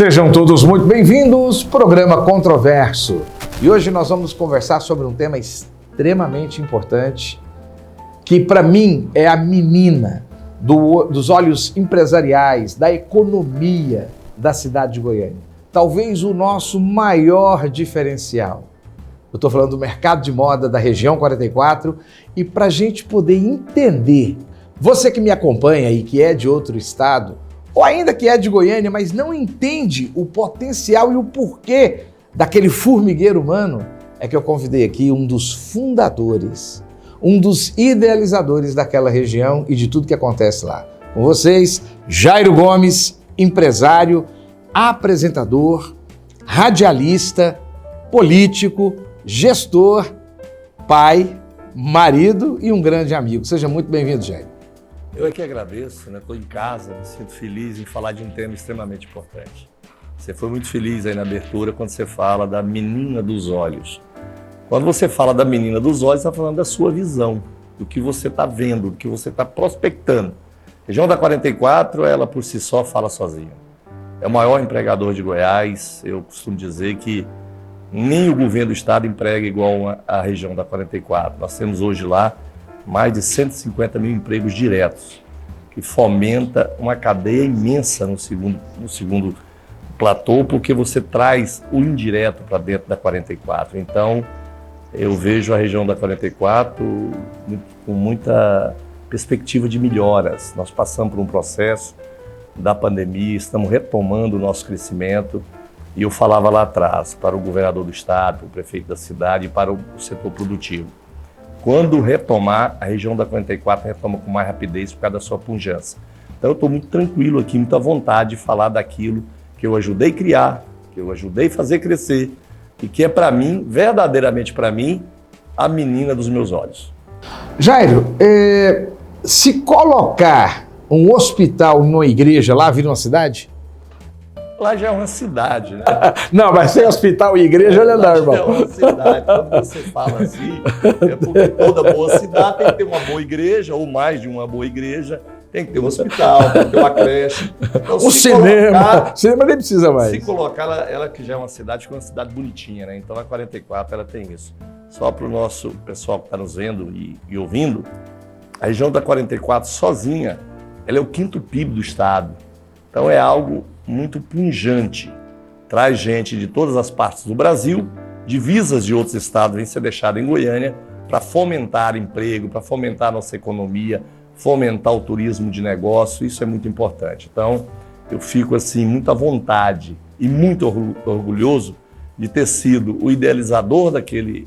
Sejam todos muito bem-vindos, programa Controverso. E hoje nós vamos conversar sobre um tema extremamente importante, que para mim é a menina dos olhos empresariais, da economia da cidade de Goiânia. Talvez o nosso maior diferencial. Eu estou falando do mercado de moda da região 44 e para a gente poder entender, você que me acompanha e que é de outro estado, ou ainda que é de Goiânia, mas não entende o potencial e o porquê daquele formigueiro humano, é que eu convidei aqui um dos fundadores, um dos idealizadores daquela região e de tudo que acontece lá. Com vocês, Jairo Gomes, empresário, apresentador, radialista, político, gestor, pai, marido e um grande amigo. Seja muito bem-vindo, Jairo. Eu é que agradeço, né? Estou em casa, me sinto feliz em falar de um tema extremamente importante. Você foi muito feliz aí na abertura quando você fala da menina dos olhos. Quando você fala da menina dos olhos, está falando da sua visão, do que você está vendo, do que você está prospectando. A região da 44, ela por si só fala sozinha. É o maior empregador de Goiás. Eu costumo dizer que nem o governo do estado emprega igual a região da 44. Nós temos hoje lá mais de 150 mil empregos diretos, que fomenta uma cadeia imensa no segundo platô, porque você traz o indireto para dentro da 44. Então, eu vejo a região da 44 com muita perspectiva de melhoras. Nós passamos por um processo da pandemia, estamos retomando o nosso crescimento, e eu falava lá atrás para o governador do estado, para o prefeito da cidade e para o setor produtivo. Quando retomar, a região da 44 retoma com mais rapidez por causa da sua pujança. Então eu estou muito tranquilo aqui, muito à vontade de falar daquilo que eu ajudei a criar, que eu ajudei a fazer crescer e que é para mim, verdadeiramente para mim, a menina dos meus olhos. Jairo, se colocar um hospital numa igreja lá, vira uma cidade? Lá já é uma cidade, né? Não, mas sem hospital e igreja, olha lá, irmão. É uma cidade. Quando você fala assim, é porque toda boa cidade tem que ter uma boa igreja, ou mais de uma boa igreja, tem que ter um hospital, tem que ter uma creche. Então, o cinema. Cinema nem precisa mais. Se colocar, ela que já é uma cidade, que é uma cidade bonitinha, né? Então a 44 ela tem isso. Só para o nosso pessoal que está nos vendo e ouvindo, a região da 44 sozinha, ela é o 5º PIB do estado. Então é algo muito pungente. Traz gente de todas as partes do Brasil, divisas de outros estados vêm ser deixadas em Goiânia para fomentar emprego, para fomentar a nossa economia, fomentar o turismo de negócio, isso é muito importante. Então, eu fico assim muito à vontade e muito orgulhoso de ter sido o idealizador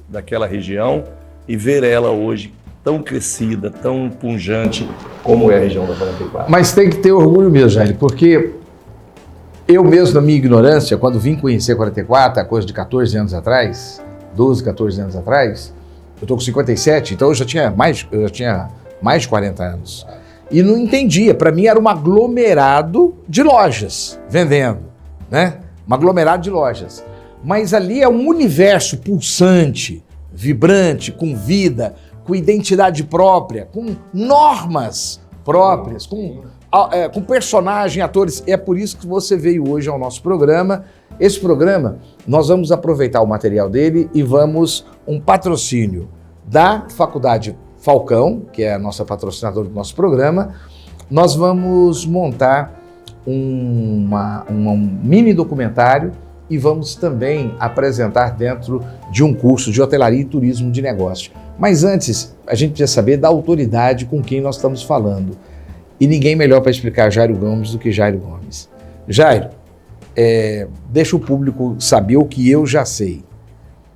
daquela região e ver ela hoje tão crescida, tão pungente como é a região da 44. Mas tem que ter orgulho mesmo, Jair, porque eu mesmo, na minha ignorância, quando vim conhecer 44, a coisa de 14 anos atrás, 12, 14 anos atrás, eu estou com 57, então eu já tinha mais de 40 anos. E não entendia, para mim era um aglomerado de lojas vendendo, né? Um aglomerado de lojas. Mas ali é um universo pulsante, vibrante, com vida, com identidade própria, com normas próprias, com personagem, atores. É por isso que você veio hoje ao nosso programa. Esse programa, nós vamos aproveitar o material dele e vamos um patrocínio da Faculdade Falcão, que é a nossa patrocinadora do nosso programa. Nós vamos montar um mini documentário e vamos também apresentar dentro de um curso de hotelaria e turismo de negócio. Mas antes, a gente precisa saber da autoridade com quem nós estamos falando. E ninguém melhor para explicar Jairo Gomes do que Jairo Gomes. Jairo, deixa o público saber o que eu já sei.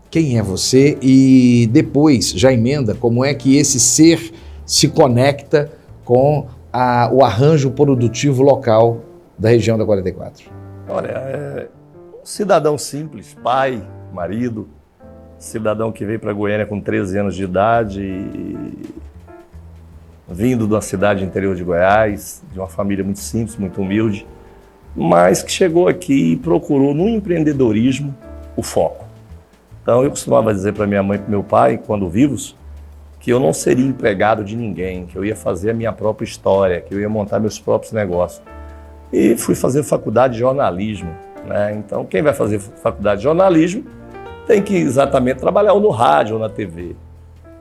Quem é você? E depois já emenda como é que esse ser se conecta com o arranjo produtivo local da região da 44. Olha, um cidadão simples, pai, marido, cidadão que veio para Goiânia com 13 anos de idade, vindo de uma cidade interior de Goiás, de uma família muito simples, muito humilde, mas que chegou aqui e procurou no empreendedorismo o foco. Então eu costumava dizer para minha mãe e para meu pai, quando vivos, que eu não seria empregado de ninguém, que eu ia fazer a minha própria história, que eu ia montar meus próprios negócios. E fui fazer faculdade de jornalismo né? Então, quem vai fazer faculdade de jornalismo tem que exatamente trabalhar ou no rádio ou na TV.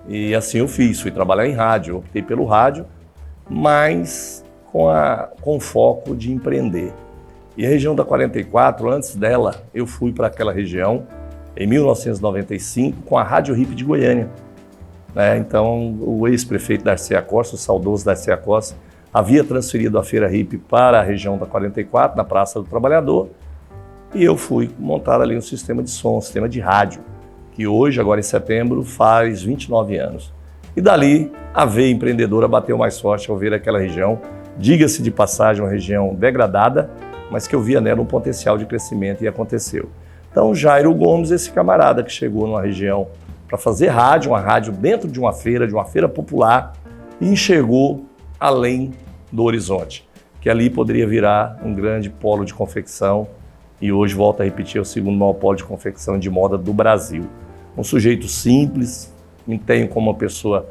E assim eu fiz, fui trabalhar em rádio, optei pelo rádio, mas com foco de empreender. E a região da 44, antes dela, eu fui para aquela região em 1995 com a Rádio Hip de Goiânia. Então, o ex-prefeito Darcy Acosta, o saudoso Darcy Acosta, havia transferido a Feira Hip para a região da 44, na Praça do Trabalhador, e eu fui montar ali um sistema de som, um sistema de rádio, que hoje, agora em setembro, faz 29 anos. E dali, a veia empreendedora bateu mais forte ao ver aquela região, diga-se de passagem, uma região degradada, mas que eu via nela um potencial de crescimento e aconteceu. Então, Jairo Gomes, esse camarada que chegou numa região para fazer rádio, uma rádio dentro de uma feira popular, e enxergou além do horizonte, que ali poderia virar um grande polo de confecção, e hoje, volto a repetir, é o segundo maior polo de confecção de moda do Brasil. Um sujeito simples, me tenho como uma pessoa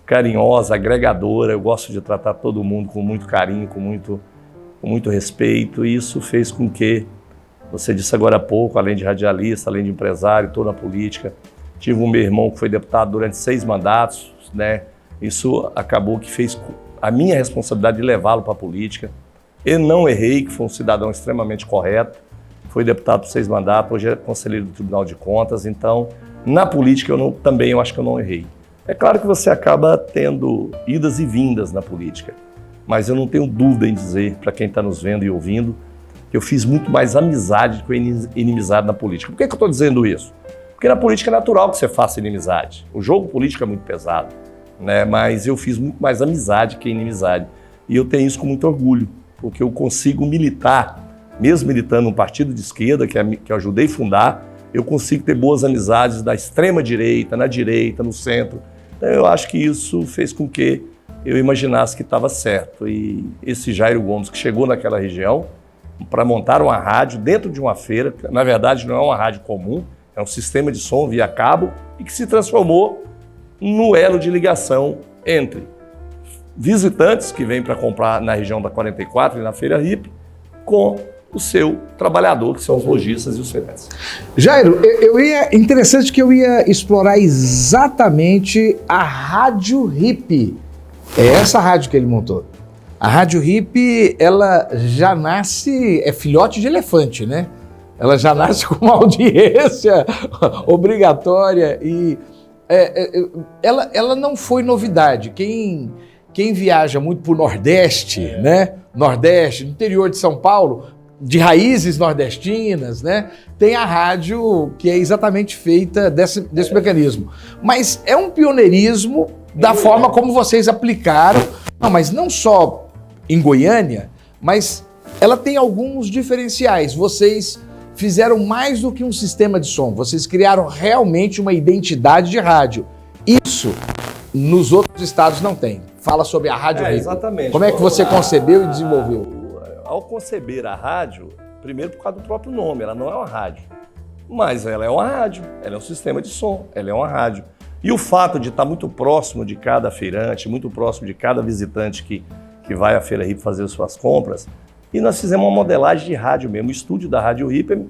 carinhosa, agregadora, eu gosto de tratar todo mundo com muito carinho, com muito respeito, e isso fez com que, você disse agora há pouco, além de radialista, além de empresário, estou na política, tive um meu irmão que foi deputado durante 6 mandatos, né? Isso acabou que fez a minha responsabilidade de levá-lo para a política. Eu não errei, que foi um cidadão extremamente correto, foi deputado por 6 mandatos, hoje é conselheiro do Tribunal de Contas, então, na política eu acho que eu não errei. É claro que você acaba tendo idas e vindas na política, mas eu não tenho dúvida em dizer, para quem está nos vendo e ouvindo, que eu fiz muito mais amizade do que inimizade na política. Por que eu estou dizendo isso? Porque na política é natural que você faça inimizade. O jogo político é muito pesado, né? Mas eu fiz muito mais amizade que inimizade. E eu tenho isso com muito orgulho, porque eu consigo militar, mesmo militando num partido de esquerda, que eu ajudei a fundar, eu consigo ter boas amizades da extrema-direita, na direita, no centro. Então eu acho que isso fez com que eu imaginasse que estava certo. E esse Jairo Gomes, que chegou naquela região para montar uma rádio dentro de uma feira, que na verdade não é uma rádio comum, é um sistema de som via cabo e que se transformou no elo de ligação entre visitantes que vêm para comprar na região da 44 e na Feira Hip com o seu trabalhador, que são os lojistas e os feirantes. Jairo, interessante que eu ia explorar exatamente a Rádio Hip. É essa rádio que ele montou. A Rádio Hip, ela já nasce, é filhote de elefante, né? Ela já nasce com uma audiência obrigatória e ela não foi novidade. Quem viaja muito para o Nordeste, né? Nordeste, no interior de São Paulo, de raízes nordestinas, né? Tem a rádio que é exatamente feita desse mecanismo. Mas é um pioneirismo da forma como vocês aplicaram. Não, mas não só em Goiânia, mas ela tem alguns diferenciais. Vocês fizeram mais do que um sistema de som. Vocês criaram realmente uma identidade de rádio. Isso nos outros estados não tem. Fala sobre a Rádio Hip. Exatamente. Como é que você concebeu e desenvolveu? Ao conceber a rádio, primeiro por causa do próprio nome, ela não é uma rádio. Mas ela é uma rádio, ela é um sistema de som, ela é uma rádio. E o fato de estar muito próximo de cada feirante, muito próximo de cada visitante que vai à Feira Hip fazer suas compras, e nós fizemos uma modelagem de rádio mesmo. O estúdio da Rádio Hip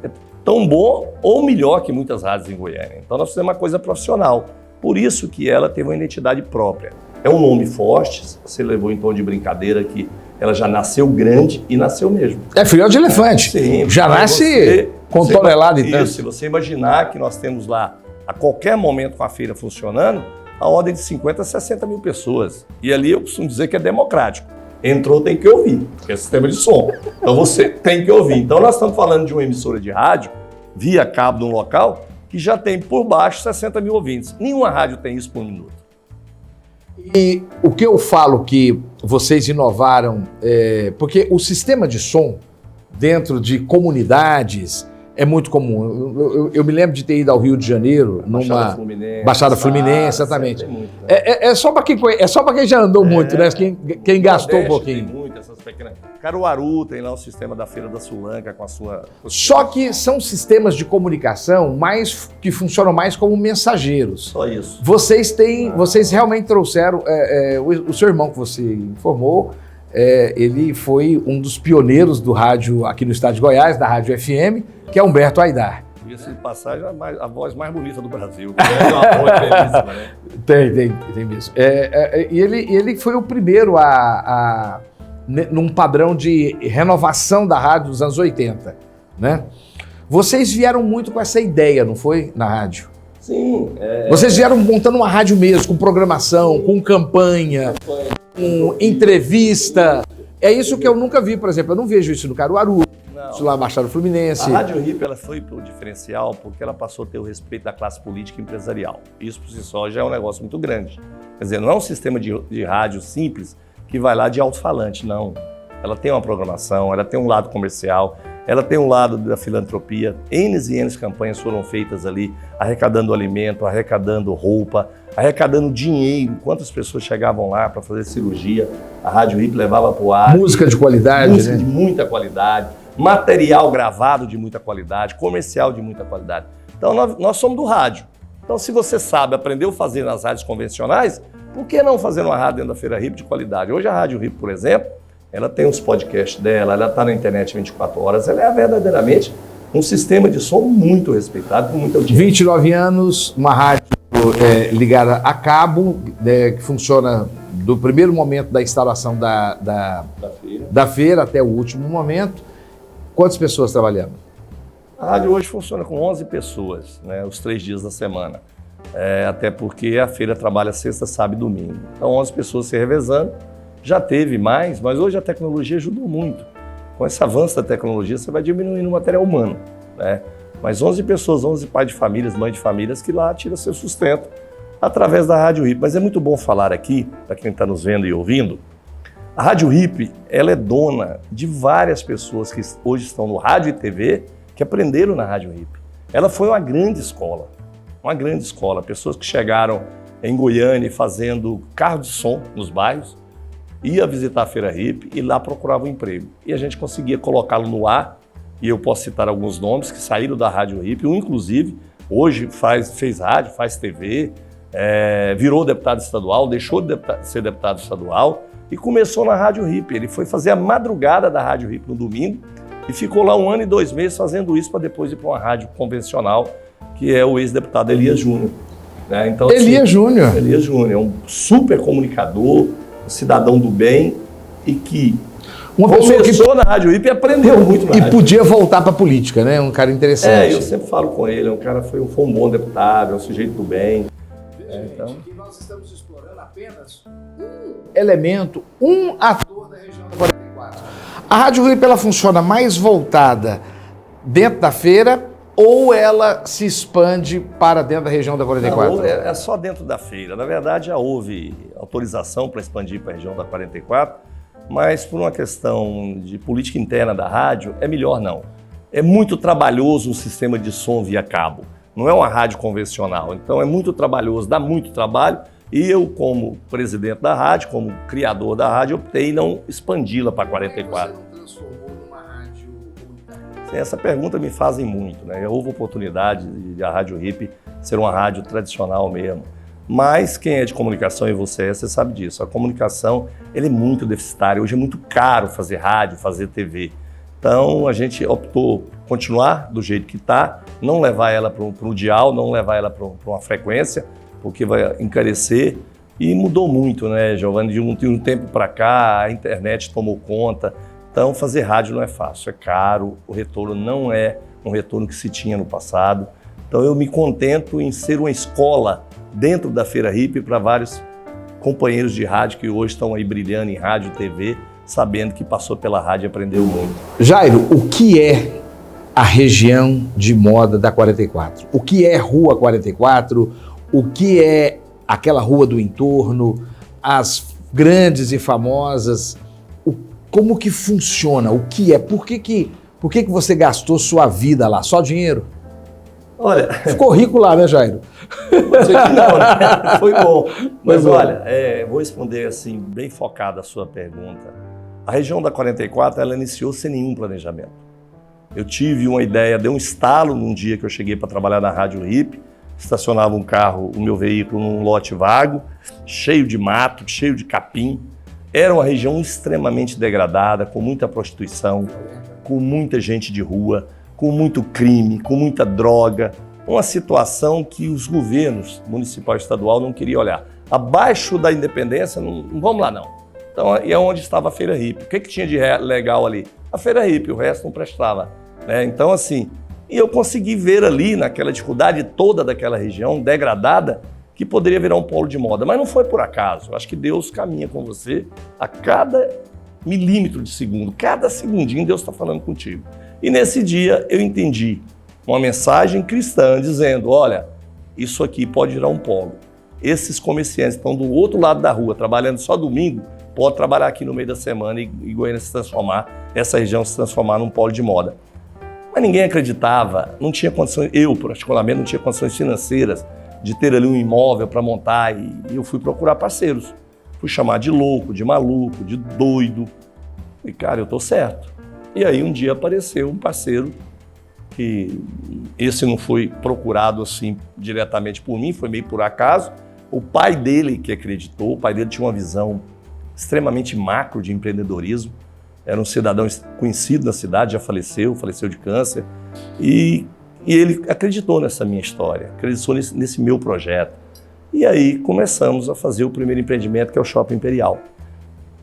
é tão bom ou melhor que muitas rádios em Goiânia. Então nós fizemos uma coisa profissional. Por isso que ela teve uma identidade própria. É um nome forte, você levou em tom de brincadeira que ela já nasceu grande e nasceu mesmo. É filhote de elefante. Sim. Já nasce com tonelada e tanto. Se você imaginar que nós temos lá, a qualquer momento com a feira funcionando, a ordem de 50 a 60 mil pessoas. E ali eu costumo dizer que é democrático. Entrou, tem que ouvir, porque é sistema de som. Então você tem que ouvir. Então nós estamos falando de uma emissora de rádio, via cabo num local, que já tem por baixo 60 mil ouvintes. Nenhuma rádio tem isso por minuto. E o que eu falo que vocês inovaram, porque o sistema de som dentro de comunidades é muito comum. Eu me lembro de ter ido ao Rio de Janeiro, numa Baixada Fluminense, exatamente. Muito, né? É só para quem já andou muito, né? Quem gastou um pouquinho. Tem muito, essas pequenas. Caruaru tem lá o sistema da Feira da Sulanca com a sua... Só que são sistemas de comunicação que funcionam mais como mensageiros. Só isso. Vocês realmente trouxeram, o seu irmão que você informou, ele foi um dos pioneiros do rádio aqui no estado de Goiás, da Rádio FM, que é Humberto Aidar. Diga-se de passagem, a voz mais bonita do Brasil. É uma voz belíssima, né? Tem mesmo. E ele foi o primeiro num padrão de renovação da rádio dos anos 80, né? Vocês vieram muito com essa ideia, não foi? Na rádio? Sim. Vocês vieram montando uma rádio mesmo, com programação, com campanha, com entrevista. É isso que eu nunca vi, por exemplo. Eu não vejo isso no Caruaru, isso lá na Baixada Fluminense. A Rádio RIP ela foi pro diferencial porque ela passou a ter o respeito da classe política e empresarial. Isso por si só já é um negócio muito grande. Quer dizer, não é um sistema de rádio simples que vai lá de alto-falante, não. Ela tem uma programação, ela tem um lado comercial, ela tem um lado da filantropia. N e N campanhas foram feitas ali, arrecadando alimento, arrecadando roupa, arrecadando dinheiro. Quantas pessoas chegavam lá para fazer cirurgia, a Rádio RIP levava para o ar. Música de qualidade, música, né? de muita qualidade, material gravado de muita qualidade, comercial de muita qualidade. Então nós somos do rádio. Então se você sabe, aprendeu a fazer nas rádios convencionais, por que não fazer uma rádio dentro da Feira RIP de qualidade? Hoje a Rádio RIP, por exemplo, ela tem os podcasts dela, ela está na internet 24 horas, ela é verdadeiramente um sistema de som muito respeitado por muita audiência. 29 anos, uma rádio ligada a cabo, que funciona do primeiro momento da instalação da feira até o último momento. Quantas pessoas trabalhando? A rádio hoje funciona com 11 pessoas, né, os 3 dias da semana. Até porque a feira trabalha sexta, sábado e domingo. Então 11 pessoas se revezando. Já teve mais, mas hoje a tecnologia ajudou muito. Com esse avanço da tecnologia, você vai diminuindo o material humano, né? Mas 11 pessoas, 11 pais de famílias, mães de famílias, que lá tiram seu sustento através da Rádio RIP. Mas é muito bom falar aqui, para quem está nos vendo e ouvindo, a Rádio RIP, ela é dona de várias pessoas que hoje estão no rádio e TV, que aprenderam na Rádio RIP. Ela foi uma grande escola, pessoas que chegaram em Goiânia fazendo carro de som nos bairros, ia visitar a Feira RIP e lá procurava um emprego. E a gente conseguia colocá-lo no ar, e eu posso citar alguns nomes que saíram da Rádio RIP, um inclusive hoje fez rádio, faz TV, virou deputado estadual, deixou de ser deputado estadual e começou na Rádio RIP. Ele foi fazer a madrugada da Rádio RIP no domingo e ficou lá 1 ano e 2 meses fazendo isso para depois ir para uma rádio convencional, que é o ex-deputado Elias Júnior. Né? Então, Elias Júnior. Elias Júnior é um super comunicador, um cidadão do bem e que começou na Rádio RIP e aprendeu muito na rádio. E podia voltar para a política, né? Um cara interessante. Eu sempre falo com ele, foi um bom deputado, é um sujeito do bem. Então, que nós estamos explorando apenas um elemento, um ator da região da 44. A Rádio RIP, ela funciona mais voltada dentro da feira ou ela se expande para dentro da região da 44? Não, é só dentro da feira. Na verdade, já houve autorização para expandir para a região da 44, mas por uma questão de política interna da rádio, é melhor não. É muito trabalhoso o sistema de som via cabo. Não é uma rádio convencional, então é muito trabalhoso, dá muito trabalho. E eu, como presidente da rádio, como criador da rádio, optei em não expandi-la para 44. Por que você não transformou numa rádio comunitária? Sim, essa pergunta me fazem muito, né? Houve oportunidade de a Rádio RIP ser uma rádio tradicional mesmo. Mas quem é de comunicação, e você sabe disso, a comunicação ela é muito deficitária. Hoje é muito caro fazer rádio, fazer TV. Então a gente optou continuar do jeito que está, não levar ela para o dial, não levar ela para uma frequência, porque vai encarecer. E mudou muito, né, Giovanni? De um tempo para cá, a internet tomou conta. Então fazer rádio não é fácil, é caro, o retorno não é um retorno que se tinha no passado. Então eu me contento em ser uma escola dentro da Feira RIP para vários companheiros de rádio que hoje estão aí brilhando em rádio e TV, sabendo que passou pela rádio e aprendeu muito. Jairo, o que é a região de moda da 44? O que é Rua 44? O que é aquela rua do entorno? As grandes e famosas? Como que funciona? O que é? Por que você gastou sua vida lá? Só dinheiro? Olha, ficou rico lá, né, Jairo? Pode ser que não, né? Foi bom. Mas olha, vou responder assim, bem focado a sua pergunta. A região da 44, ela iniciou sem nenhum planejamento. Eu tive uma ideia, deu um estalo num dia que eu cheguei para trabalhar na Rádio RIP, estacionava o meu veículo num lote vago, cheio de mato, cheio de capim, Era uma região extremamente degradada, com muita prostituição, com muita gente de rua, com muito crime, com muita droga. Uma situação que os governos municipal e estadual não queriam olhar. Abaixo da Independência, não vamos lá não. Então, é onde estava a Feira Hippie. O que tinha de legal ali? A Feira Hippie, o resto não prestava. Né? Então, assim, e eu consegui ver ali, naquela dificuldade toda daquela região degradada, que poderia virar um polo de moda. Mas não foi por acaso. Eu acho que Deus caminha com você a cada milímetro de segundo. Cada segundinho Deus está falando contigo. E nesse dia eu entendi uma mensagem cristã dizendo, olha, isso aqui pode virar um polo. Esses comerciantes estão do outro lado da rua, trabalhando só domingo, pode trabalhar aqui no meio da semana e Goiânia se transformar, essa região se transformar num polo de moda. Mas ninguém acreditava, não tinha condições, eu particularmente não tinha condições financeiras de ter ali um imóvel para montar e eu fui procurar parceiros. Fui chamar de louco, de maluco, de doido. E cara, eu tô certo. E aí um dia apareceu um parceiro que esse não foi procurado assim diretamente por mim, foi meio por acaso. O pai dele que acreditou, o pai dele tinha uma visão extremamente macro de empreendedorismo. Era um cidadão conhecido na cidade, já faleceu de câncer. E ele acreditou nessa minha história, acreditou nesse meu projeto. E aí começamos a fazer o primeiro empreendimento, que é o Shopping Imperial.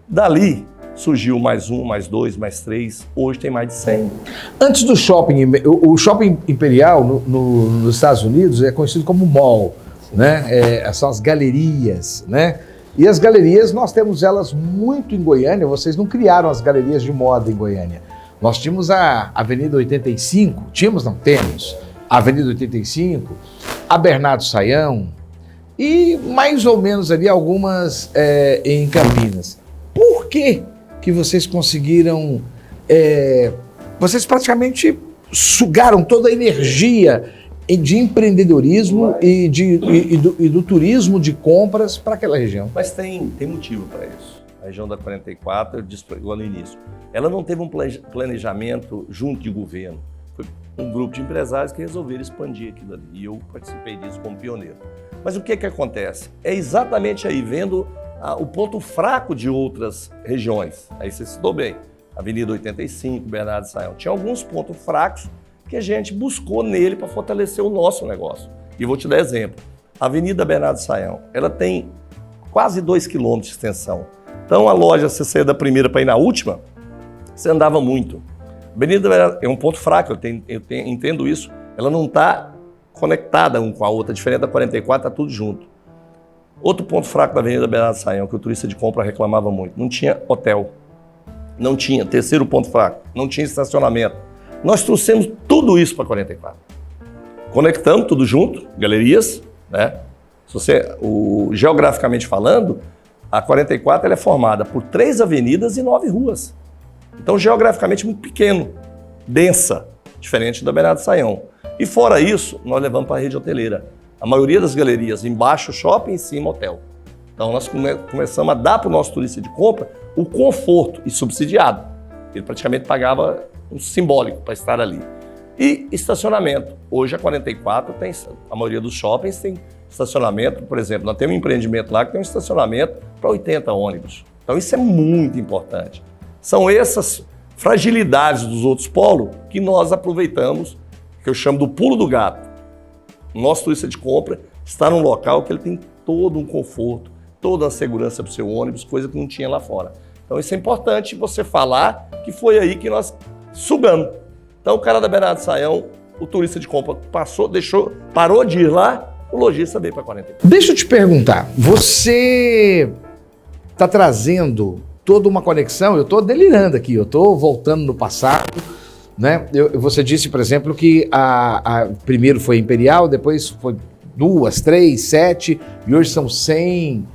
Dali surgiu mais um, mais dois, mais três, hoje tem mais de 100. Antes do shopping, o Shopping Imperial nos Estados Unidos é conhecido como mall, né? São as galerias, né? E as galerias, nós temos elas muito em Goiânia, vocês não criaram as galerias de moda em Goiânia. Nós tínhamos a Avenida 85, temos a Avenida 85, a Bernardo Saião e mais ou menos ali algumas em Campinas. Por que vocês conseguiram, vocês praticamente sugaram toda a energia de empreendedorismo e do turismo de compras para aquela região? Mas tem motivo para isso. A região da 44, eu disse lá no início, ela não teve um planejamento junto de governo. Foi um grupo de empresários que resolveram expandir aquilo ali. E eu participei disso como pioneiro. Mas o que acontece? É exatamente aí, vendo o ponto fraco de outras regiões. Aí você citou bem, Avenida 85, Bernardo Saião. Tinha alguns pontos fracos que a gente buscou nele para fortalecer o nosso negócio. E vou te dar exemplo. A Avenida Bernardo Saião, ela tem quase 2 quilômetros de extensão. Então a loja, você saía da primeira para ir na última, você andava muito. A Avenida Bernardo é um ponto fraco, eu entendo isso. Ela não está conectada um com a outra, diferente da 44, está tudo junto. Outro ponto fraco da Avenida Bernardo Saião, que o turista de compra reclamava muito, não tinha hotel. Não tinha, terceiro ponto fraco, não tinha estacionamento. Nós trouxemos tudo isso para 44. Conectamos tudo junto, galerias, né? Geograficamente falando, a 44 ela é formada por 3 avenidas e 9 ruas. Então, geograficamente muito pequeno, densa, diferente da Bernardo Saião. E fora isso, nós levamos para a rede hoteleira. A maioria das galerias, embaixo shopping, em cima hotel. Então, nós começamos a dar para o nosso turista de compra o conforto e subsidiado. Ele praticamente pagava um simbólico para estar ali. E estacionamento. Hoje a 44 tem, a maioria dos shoppings tem estacionamento. Por exemplo, nós temos um empreendimento lá que tem um estacionamento para 80 ônibus. Então isso é muito importante. São essas fragilidades dos outros polos que nós aproveitamos, que eu chamo do pulo do gato. O nosso turista de compra está num local que ele tem todo um conforto, toda a segurança para o seu ônibus, coisa que não tinha lá fora. Então isso é importante você falar que foi aí que nós sugamos. Então o cara da Bernardo Saião, o turista de compra parou de ir lá, o lojista veio para 44. Deixa eu te perguntar, você está trazendo toda uma conexão, eu estou delirando aqui, eu estou voltando no passado, né? Você disse, por exemplo, que primeiro foi Imperial, depois foi 2, 3, 7 e hoje são 100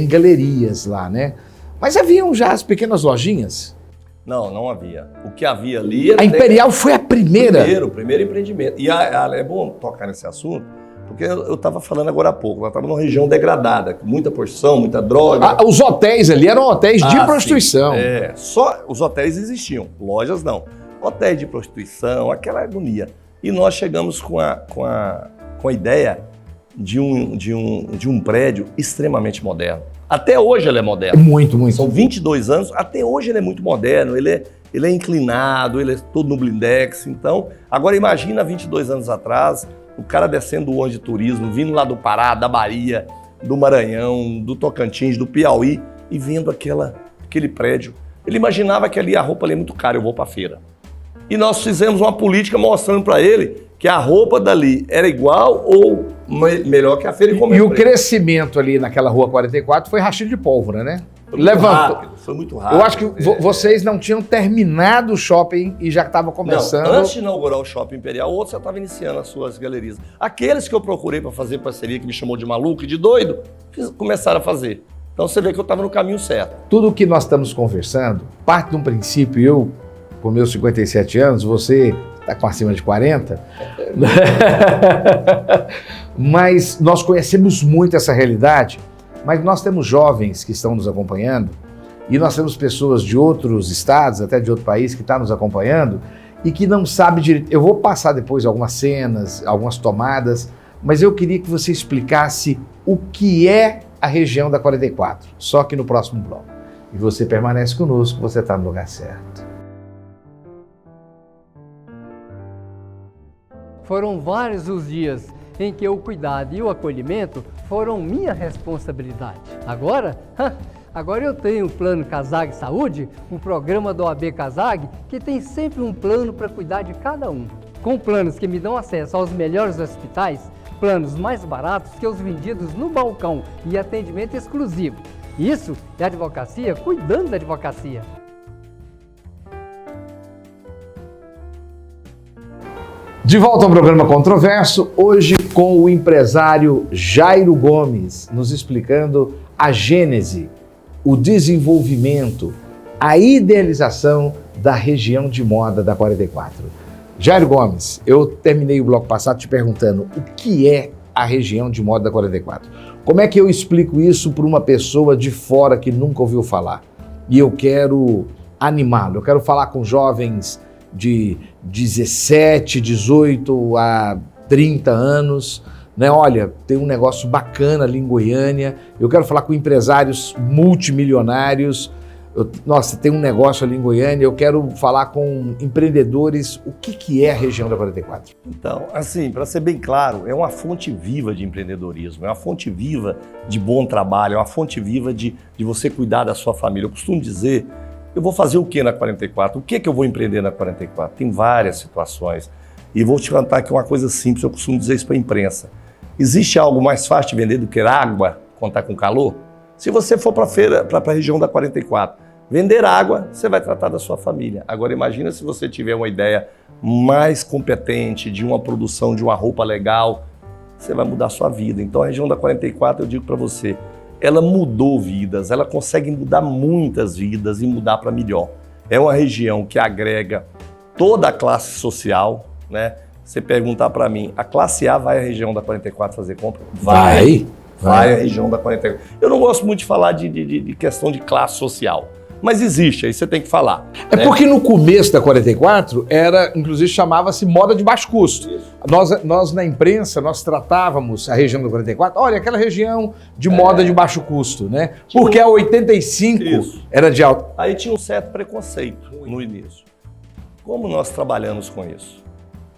galerias lá, né? Mas haviam já as pequenas lojinhas? Não havia. O que havia ali... A Imperial foi a primeira? O primeiro empreendimento. E é bom tocar nesse assunto, porque eu estava falando agora há pouco, nós estávamos numa região degradada, com muita porção, muita droga. Os hotéis ali eram hotéis de prostituição. Sim. Só os hotéis existiam, lojas não. Hotéis de prostituição, aquela agonia. E nós chegamos com a ideia de um prédio extremamente moderno. Até hoje ele é moderno. Muito, muito. São 22 anos, até hoje ele é muito moderno, ele é inclinado, ele é todo no blindex. Então, agora imagina 22 anos atrás, o cara descendo o ônibus de turismo, vindo lá do Pará, da Bahia, do Maranhão, do Tocantins, do Piauí, e vendo aquele prédio. Ele imaginava que ali a roupa ali é muito cara, eu vou para a feira. E nós fizemos uma política mostrando para ele que a roupa dali era igual ou melhor que a feira. E o crescimento ali naquela rua 44 foi rachilho de pólvora, né? Foi muito rápido. Eu acho que vocês não tinham terminado o shopping e já estava começando. Não, antes de inaugurar o Shopping Imperial, outros já estavam iniciando as suas galerias. Aqueles que eu procurei para fazer parceria, que me chamou de maluco e de doido, começaram a fazer. Então você vê que eu estava no caminho certo. Tudo o que nós estamos conversando parte de um princípio. Eu, com meus 57 anos, você está com acima de 40, mas nós conhecemos muito essa realidade. Mas nós temos jovens que estão nos acompanhando e nós temos pessoas de outros estados, até de outro país, que estão nos acompanhando e que não sabem direito. Eu vou passar depois algumas cenas, algumas tomadas, mas eu queria que você explicasse o que é a região da 44, só que no próximo bloco. E você permanece conosco, você está no lugar certo. Foram vários os dias em que o cuidado e o acolhimento foram minha responsabilidade. Agora eu tenho o Plano Casag Saúde, um programa do OAB Casag, que tem sempre um plano para cuidar de cada um. Com planos que me dão acesso aos melhores hospitais, planos mais baratos que os vendidos no balcão e atendimento exclusivo. Isso é advocacia cuidando da advocacia. De volta ao programa Controverso, hoje com o empresário Jairo Gomes, nos explicando a gênese, o desenvolvimento, a idealização da região de moda da 44. Jairo Gomes, eu terminei o bloco passado te perguntando o que é a região de moda da 44. Como é que eu explico isso para uma pessoa de fora que nunca ouviu falar? E eu quero animá-lo, eu quero falar com jovens de 17, 18 a 30 anos, né? Olha, tem um negócio bacana ali em Goiânia, eu quero falar com empresários multimilionários, nossa, tem um negócio ali em Goiânia, eu quero falar com empreendedores, o que é a região da 44? Então, assim, para ser bem claro, é uma fonte viva de empreendedorismo, é uma fonte viva de bom trabalho, é uma fonte viva de você cuidar da sua família. Eu costumo dizer, eu vou fazer o que na 44? O que eu vou empreender na 44? Tem várias situações. E vou te contar aqui uma coisa simples, eu costumo dizer isso para a imprensa. Existe algo mais fácil de vender do que água quando está com calor? Se você for para a feira, para a região da 44, vender água, você vai tratar da sua família. Agora imagina se você tiver uma ideia mais competente de uma produção de uma roupa legal, você vai mudar a sua vida. Então a região da 44, eu digo para você, ela mudou vidas, ela consegue mudar muitas vidas e mudar para melhor. É uma região que agrega toda a classe social, né? Você perguntar para mim, a classe A vai à região da 44 fazer compra? Vai à região da 44. Eu não gosto muito de falar de questão de classe social, mas existe, aí você tem que falar. É, né? Porque no começo da 44 era, inclusive chamava-se moda de baixo custo. Nós na imprensa, nós tratávamos a região da 44, olha, aquela região de moda de baixo custo, né? Porque a 85 era de alto. Aí tinha um certo preconceito no início. Como nós trabalhamos com isso?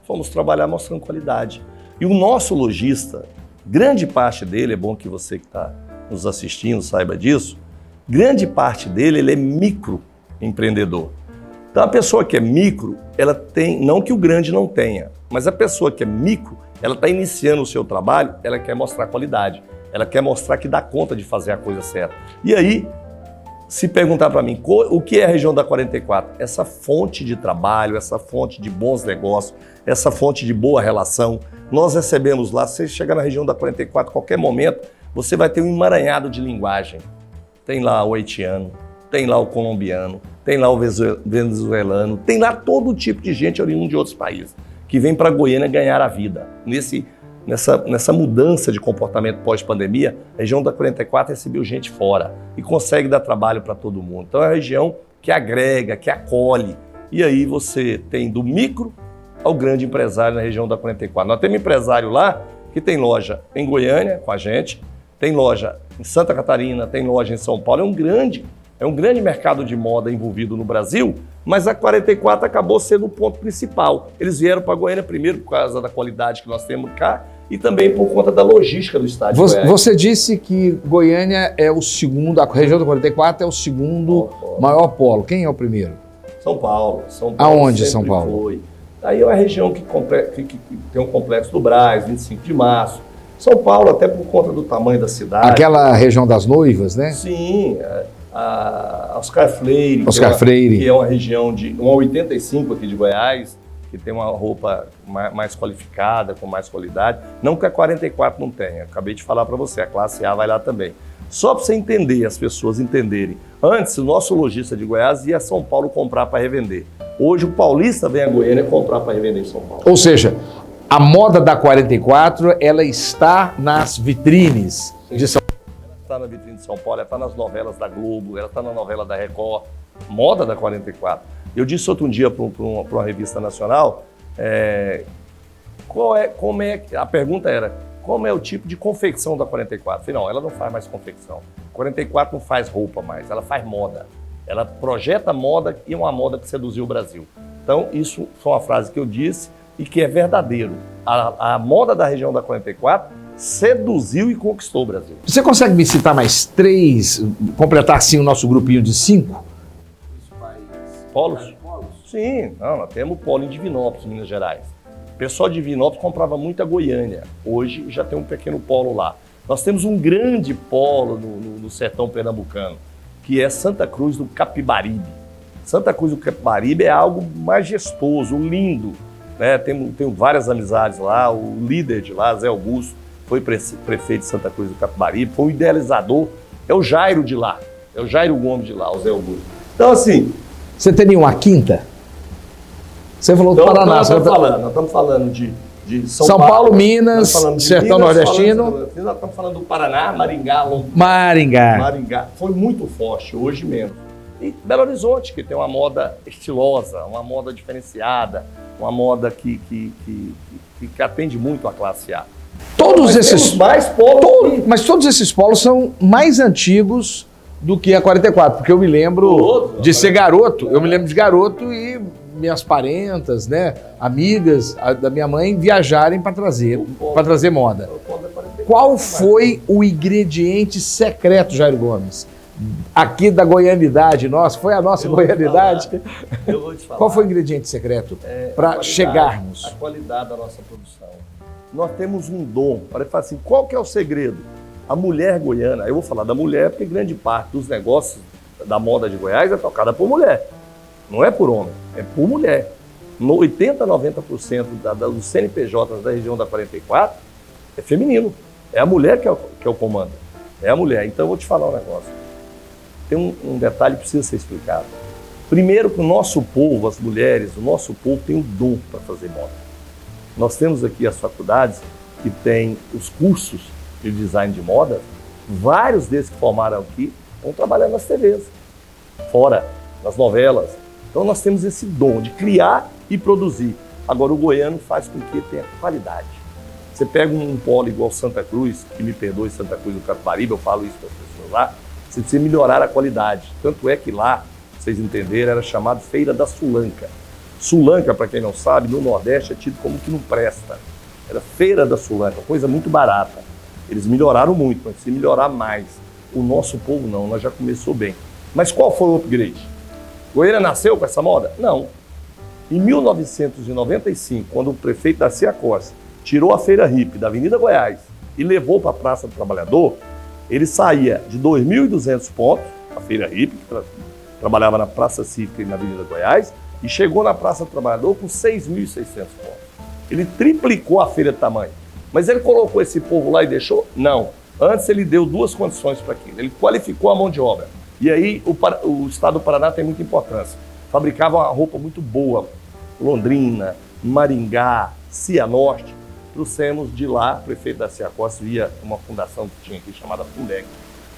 Fomos trabalhar mostrando qualidade. E o nosso lojista, grande parte dele, é bom que você que está nos assistindo saiba disso, grande parte dele ele é microempreendedor. Então a pessoa que é micro, ela tem, não que o grande não tenha, mas a pessoa que é micro, ela está iniciando o seu trabalho, ela quer mostrar qualidade, ela quer mostrar que dá conta de fazer a coisa certa. E aí, se perguntar para mim, o que é a região da 44? Essa fonte de trabalho, essa fonte de bons negócios, essa fonte de boa relação. Nós recebemos lá, se você chegar na região da 44, qualquer momento, você vai ter um emaranhado de linguagem. Tem lá o haitiano, tem lá o colombiano, tem lá o venezuelano, tem lá todo tipo de gente oriundo de outros países, que vem para Goiânia ganhar a vida. Nessa mudança de comportamento pós-pandemia, a região da 44 recebeu gente fora e consegue dar trabalho para todo mundo. Então é uma região que agrega, que acolhe. E aí você tem do micro ao grande empresário na região da 44. Nós temos empresário lá que tem loja em Goiânia com a gente, tem loja em Santa Catarina, tem loja em São Paulo. É um grande mercado de moda envolvido no Brasil, mas a 44 acabou sendo o ponto principal. Eles vieram para Goiânia primeiro por causa da qualidade que nós temos cá e também por conta da logística do estado de Goiás. Você disse que Goiânia é o segundo, a região do 44 é o segundo maior polo. Quem é o primeiro? São Paulo. Aonde São Paulo? Foi. Aí é uma região que tem um complexo do Brás, 25 de março. São Paulo, até por conta do tamanho da cidade. Aquela região das noivas, né? Sim, Oscar Freire, que é uma região de uma 85 aqui de Goiás, que tem uma roupa mais qualificada, com mais qualidade. Não que a 44 não tenha, acabei de falar para você, a classe A vai lá também. Só para você entender, as pessoas entenderem. Antes, o nosso lojista de Goiás ia a São Paulo comprar para revender. Hoje, o paulista vem a Goiânia comprar para revender em São Paulo. Ou seja, a moda da 44, ela está nas vitrines de São Paulo. Ela está na vitrine de São Paulo, ela está nas novelas da Globo, ela está na novela da Record. Moda da 44. Eu disse outro dia para uma revista nacional, a pergunta era, como é o tipo de confecção da 44? Eu falei, não, ela não faz mais confecção. A 44 não faz roupa mais, ela faz moda. Ela projeta moda e é uma moda que seduziu o Brasil. Então, isso foi uma frase que eu disse e que é verdadeiro. A moda da região da 44 seduziu e conquistou o Brasil. Você consegue me citar mais 3, completar assim o nosso grupinho de 5? Polos? Sim, nós temos polo em Divinópolis, Minas Gerais. O pessoal de Divinópolis comprava muita Goiânia. Hoje já tem um pequeno polo lá. Nós temos um grande polo no sertão pernambucano, que é Santa Cruz do Capibaribe. Santa Cruz do Capibaribe é algo majestoso, lindo. Né? Tenho várias amizades lá, o líder de lá, Zé Augusto, foi prefeito de Santa Cruz do Capibaribe, foi o idealizador, é o Jairo de lá, é o Jairo Gomes de lá, o Zé Augusto. Então, assim... Você teria uma quinta? Você falou do Paraná. Nós estamos falando de São Paulo, Minas, sertão nordestino. Nós estamos falando do Paraná, Maringá, Maringá. Foi muito forte, hoje menos. E Belo Horizonte, que tem uma moda estilosa, uma moda diferenciada, uma moda que atende muito a classe A. Mas todos esses polos são mais antigos do que a 44, porque eu me lembro de ser garoto, e minhas parentas, né, amigas da minha mãe viajarem para trazer moda. Qual foi o ingrediente secreto, Jairo Gomes? Aqui da goianidade nossa, foi a nossa goianidade. Eu vou te falar. Qual foi o ingrediente secreto para chegarmos? A qualidade da nossa produção. Nós temos um dom. Para falar assim, qual que é o segredo? A mulher goiana, eu vou falar da mulher porque grande parte dos negócios da moda de Goiás é tocada por mulher. Não é por homem, é por mulher. 80%, 90% dos CNPJs da região da 44 é feminino. É a mulher que é o comando. É a mulher. Então eu vou te falar um negócio. Tem um detalhe que precisa ser explicado. Primeiro que o nosso povo, as mulheres, o nosso povo tem um dom para fazer moda. Nós temos aqui as faculdades que têm os cursos de design de moda, vários desses que formaram aqui estão trabalhando nas TVs, fora, nas novelas. Então nós temos esse dom de criar e produzir. Agora o goiano faz com que tenha qualidade. Você pega um polo igual Santa Cruz, que me perdoe Santa Cruz do Capibaribe, eu falo isso para as pessoas lá, você precisa melhorar a qualidade. Tanto é que lá, pra vocês entenderem, era chamado Feira da Sulanca. Sulanca, para quem não sabe, no Nordeste é tido como que não presta. Era Feira da Sulanca, coisa muito barata. Eles melhoraram muito, mas se melhorar mais. O nosso povo não, nós já começou bem. Mas qual foi o upgrade? Goiânia nasceu com essa moda? Não. Em 1995, quando o prefeito Darcy Acosta tirou a Feira Hippie da Avenida Goiás e levou para a Praça do Trabalhador, ele saía de 2.200 pontos, a Feira Hippie, que trabalhava na Praça Cívica e na Avenida Goiás, e chegou na Praça do Trabalhador com 6.600 pontos. Ele triplicou a feira de tamanho. Mas ele colocou esse povo lá e deixou? Não. Antes ele deu duas condições para aquilo. Ele qualificou a mão de obra. E aí o estado do Paraná tem muita importância. Fabricava uma roupa muito boa. Londrina, Maringá, Cianorte. Trouxemos de lá, o prefeito da Costa via uma fundação que tinha aqui chamada Fundec.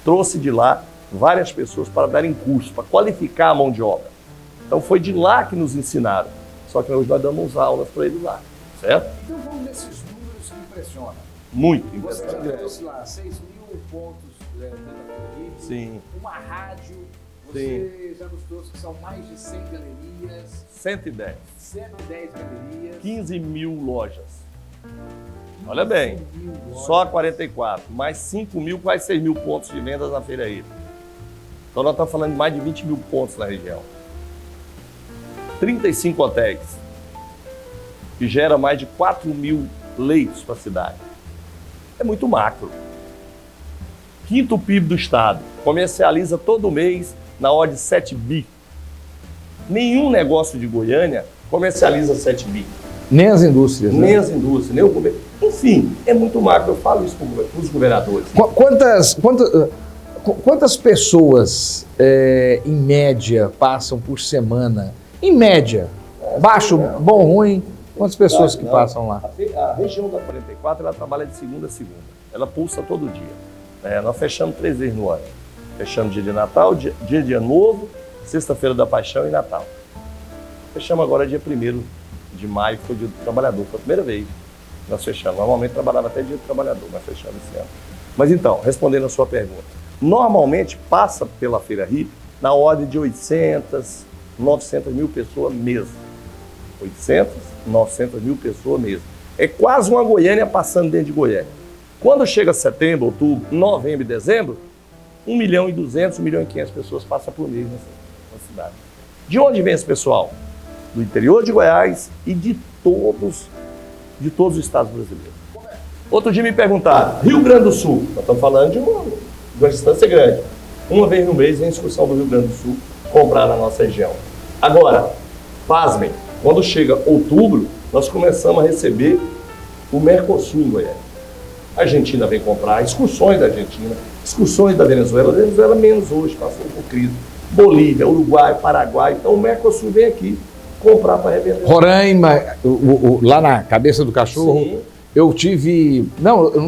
Trouxe de lá várias pessoas para darem curso, para qualificar a mão de obra. Então foi de lá que nos ensinaram. Só que hoje nós damos aulas para eles lá, certo? Então vamos nesses números que impressionam. Muito Você impressionante. trouxe lá 6.000 pontos Sim. Uma rádio, Sim. você já nos trouxe que são mais de 100 galerias, 110. 110 galerias. 15 mil lojas. Olha bem, 15 mil lojas. só a 44, mais 5 mil, quase 6 mil pontos de vendas na Feira Hiper. Então nós estamos falando de mais de 20 mil pontos na região. 35 hotéis, que gera mais de 4 mil leitos para a cidade. É muito macro. Quinto PIB do estado, comercializa todo mês na ordem de 7 bi. Nenhum negócio de Goiânia comercializa 7 bi. Nem as indústrias, né? Nem as indústrias, nem o governo. Enfim, é muito macro. Eu falo isso para os governadores. Quantas pessoas, em média, passam por semana? Em média, baixo, bom, ruim, quantas pessoas que passam lá? A região da 44, ela trabalha de segunda a segunda. Ela pulsa todo dia. Nós fechamos 3 vezes no ano. Fechamos dia de Natal, dia de Ano Novo, Sexta-feira da Paixão e Natal. Fechamos agora dia 1º de maio, que foi o dia do trabalhador. Foi a primeira vez que nós fechamos. Normalmente trabalhava até dia do trabalhador, mas fechamos esse ano. Mas então, respondendo a sua pergunta. Normalmente passa pela Feira Hiper na ordem de 800, 900 mil pessoas mês. 800, 900 mil pessoas mês. É quase uma Goiânia passando dentro de Goiânia. Quando chega setembro, outubro, novembro e dezembro, 1.200.000, 1.500.000 pessoas passam por mês na cidade. De onde vem esse pessoal? Do interior de Goiás e de todos os estados brasileiros. Outro dia me perguntaram, Rio Grande do Sul, nós estamos falando de uma distância grande. Uma vez no mês vem a excursão do Rio Grande do Sul comprar na nossa região. Agora, pasmem, quando chega outubro, nós começamos a receber o Mercosul em Goiânia. A Argentina vem comprar, excursões da Argentina, excursões da Venezuela menos hoje, passou por crise. Bolívia, Uruguai, Paraguai, então o Mercosul vem aqui comprar para revender. Roraima, lá na cabeça do cachorro, Sim. Eu tive... Não, eu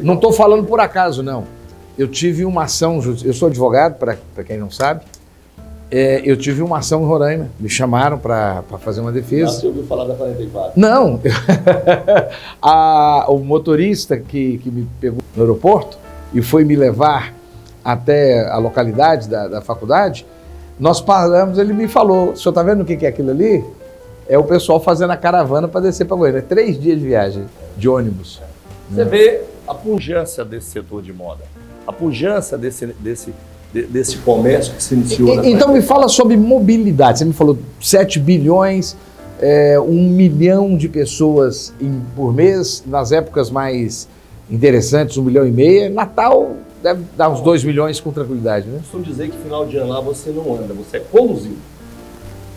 não estou falando por acaso, não. Eu tive uma ação, eu sou advogado, para quem não sabe, eu tive uma ação em Roraima, me chamaram para fazer uma defesa. Você ouviu falar da 44? Não, o motorista que me pegou no aeroporto e foi me levar até a localidade da faculdade, nós paramos, ele me falou, o senhor está vendo o que é aquilo ali? É o pessoal fazendo a caravana para descer para Goiânia. 3 dias de viagem, de ônibus. Você vê a pujança desse setor de moda, a pujança desse comércio que se iniciou. Então me fala sobre mobilidade. Você me falou 7 bilhões, 1 milhão de pessoas por mês, nas épocas mais interessantes, 1,5 milhão. Natal deve dar uns 2 milhões com tranquilidade, né? Costumo dizer que final de ano lá você não anda, você é conduzido.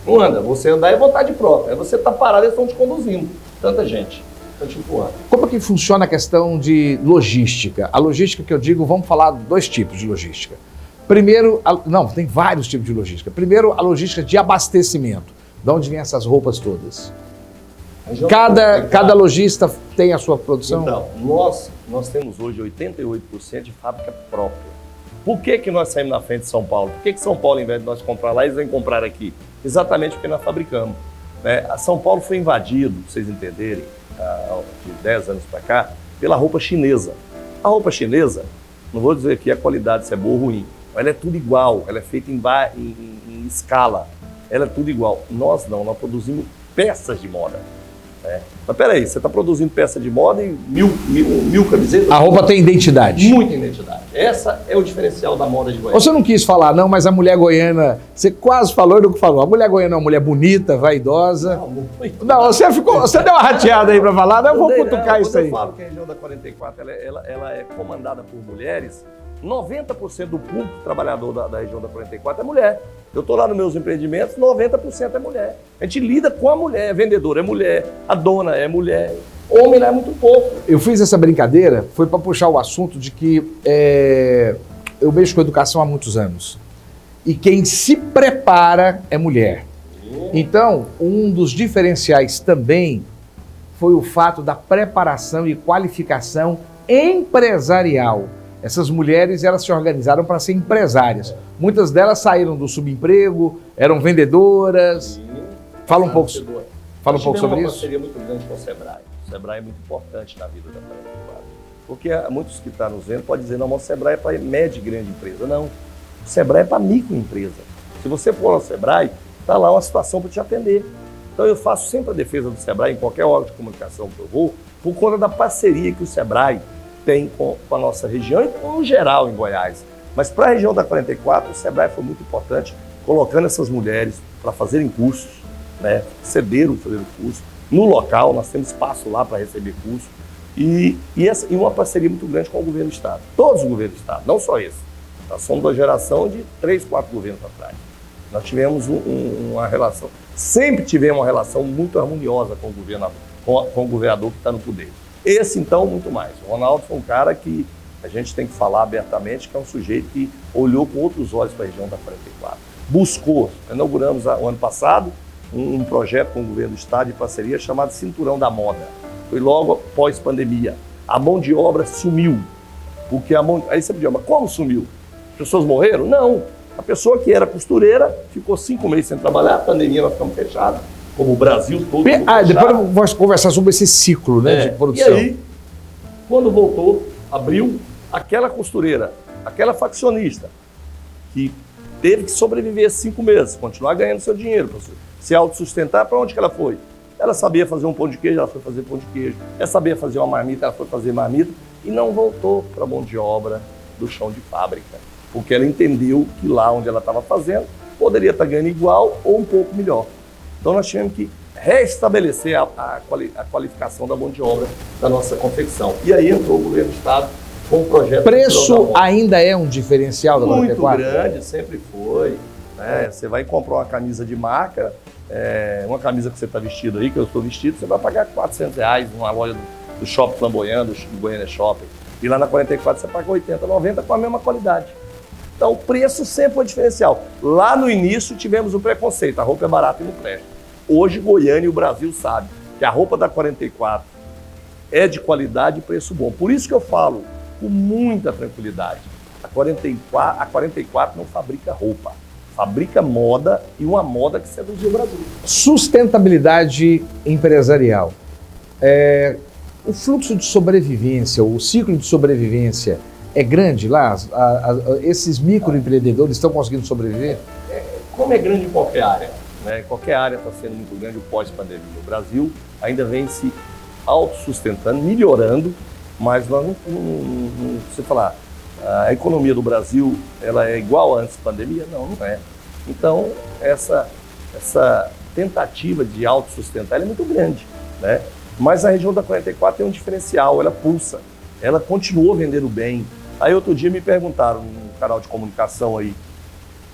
Não anda, você andar é vontade própria. Aí você está parado, eles estão te conduzindo. Tanta gente, estão te empurrando. Como é que funciona a questão de logística? A logística que eu digo, vamos falar 2 tipos de logística. Primeiro, tem vários tipos de logística. Primeiro, a logística de abastecimento. De onde vêm essas roupas todas? Cada lojista tem a sua produção? Então, nós temos hoje 88% de fábrica própria. Por que nós saímos na frente de São Paulo? Por que São Paulo, ao invés de nós comprar lá, eles vêm comprar aqui? Exatamente porque nós fabricamos. São Paulo foi invadido, para vocês entenderem, de 10 anos para cá, pela roupa chinesa. A roupa chinesa, não vou dizer aqui a qualidade se é boa ou ruim, mas ela é tudo igual, ela é feita em escala, ela é tudo igual. Nós não, nós produzimos peças de moda. Mas peraí, você está produzindo peça de moda e mil camisetas? A roupa tem identidade. Muita identidade. Essa é o diferencial da moda de Goiânia. Você não quis falar, não, mas a mulher goiana, você quase falou do que falou. A mulher goiana é uma mulher bonita, vaidosa. Não, você deu uma rateada aí para falar, eu vou cutucar isso aí. Quando eu falo que a região da 44 ela é comandada por mulheres, 90% do público trabalhador da região da 44 é mulher. Eu estou lá nos meus empreendimentos, 90% é mulher. A gente lida com a mulher, a vendedora é mulher, a dona é mulher, homem lá é muito pouco. Eu fiz essa brincadeira, foi para puxar o assunto de que eu mexo com educação há muitos anos. E quem se prepara é mulher. Então, um dos diferenciais também foi o fato da preparação e qualificação empresarial. Essas mulheres, elas se organizaram para ser empresárias. Muitas delas saíram do subemprego, eram vendedoras. Fala um pouco sobre isso. Uma parceria muito grande com o Sebrae. O Sebrae é muito importante na vida da 44. Porque muitos que estão nos vendo podem dizer, não, mas o Sebrae é para média e grande empresa. Não, o Sebrae é para microempresa. Se você for ao Sebrae, está lá uma situação para te atender. Então eu faço sempre a defesa do Sebrae em qualquer órgão de comunicação que eu vou, por conta da parceria que o Sebrae tem com a nossa região e com o geral em Goiás. Mas para a região da 44, o Sebrae foi muito importante, colocando essas mulheres para fazerem cursos, né? Cederam fazer o curso. No local, nós temos espaço lá para receber curso. E uma parceria muito grande com o governo do Estado. Todos os governos do Estado, não só esse. Nós somos da geração de 3, 4 governos atrás. Nós tivemos uma relação, sempre tivemos uma relação muito harmoniosa com o governador que está no poder. Esse, então, muito mais. O Ronaldo foi um cara que a gente tem que falar abertamente, que é um sujeito que olhou com outros olhos para a região da 44. Buscou, inauguramos o ano passado, um projeto com o governo do Estado de parceria chamado Cinturão da Moda. Foi logo após pandemia. A mão de obra sumiu. Porque aí você podia, mas como sumiu? As pessoas morreram? Não. A pessoa que era costureira ficou 5 meses sem trabalhar, a pandemia nós ficamos fechados, como o Brasil todo. Depois eu vou conversar sobre esse ciclo, né, de produção. E aí, quando voltou, abriu, aquela costureira, aquela faccionista, que teve que sobreviver 5 meses, continuar ganhando seu dinheiro, para se autossustentar, para onde que ela foi? Ela sabia fazer um pão de queijo, ela foi fazer pão de queijo. Ela sabia fazer uma marmita, ela foi fazer marmita. E não voltou para a mão de obra do chão de fábrica. Porque ela entendeu que lá onde ela estava fazendo, poderia estar ganhando igual ou um pouco melhor. Então nós tivemos que restabelecer a qualificação da mão de obra da nossa confecção. E aí entrou o governo do Estado com um projeto... Preço ainda é um diferencial da 44? Muito grande, sempre foi. Né? Você vai comprar uma camisa de marca, uma camisa que você está vestido aí, que eu estou vestido, você vai pagar R$400 numa loja do Shopping Flamboyant, do Goiânia Shopping. E lá na 44 você paga 80, 90 com a mesma qualidade. Então o preço sempre foi diferencial. Lá no início tivemos o preconceito, a roupa é barata e não presta. Hoje Goiânia e o Brasil sabem que a roupa da 44 é de qualidade e preço bom. Por isso que eu falo com muita tranquilidade. A 44 não fabrica roupa, fabrica moda e uma moda que seduziu o Brasil. Sustentabilidade empresarial. O fluxo de sobrevivência, o ciclo de sobrevivência é grande lá? Esses microempreendedores estão conseguindo sobreviver? Como é grande em qualquer área, né? Qualquer área está sendo muito grande pós-pandemia. O Brasil ainda vem se autossustentando, melhorando, mas nós não você falar, a economia do Brasil ela é igual antes da pandemia? Não, não é. Então, essa tentativa de autossustentar ela é muito grande, né? Mas a região da 44 tem um diferencial, ela pulsa, ela continuou vendendo bem. Aí outro dia me perguntaram num canal de comunicação aí,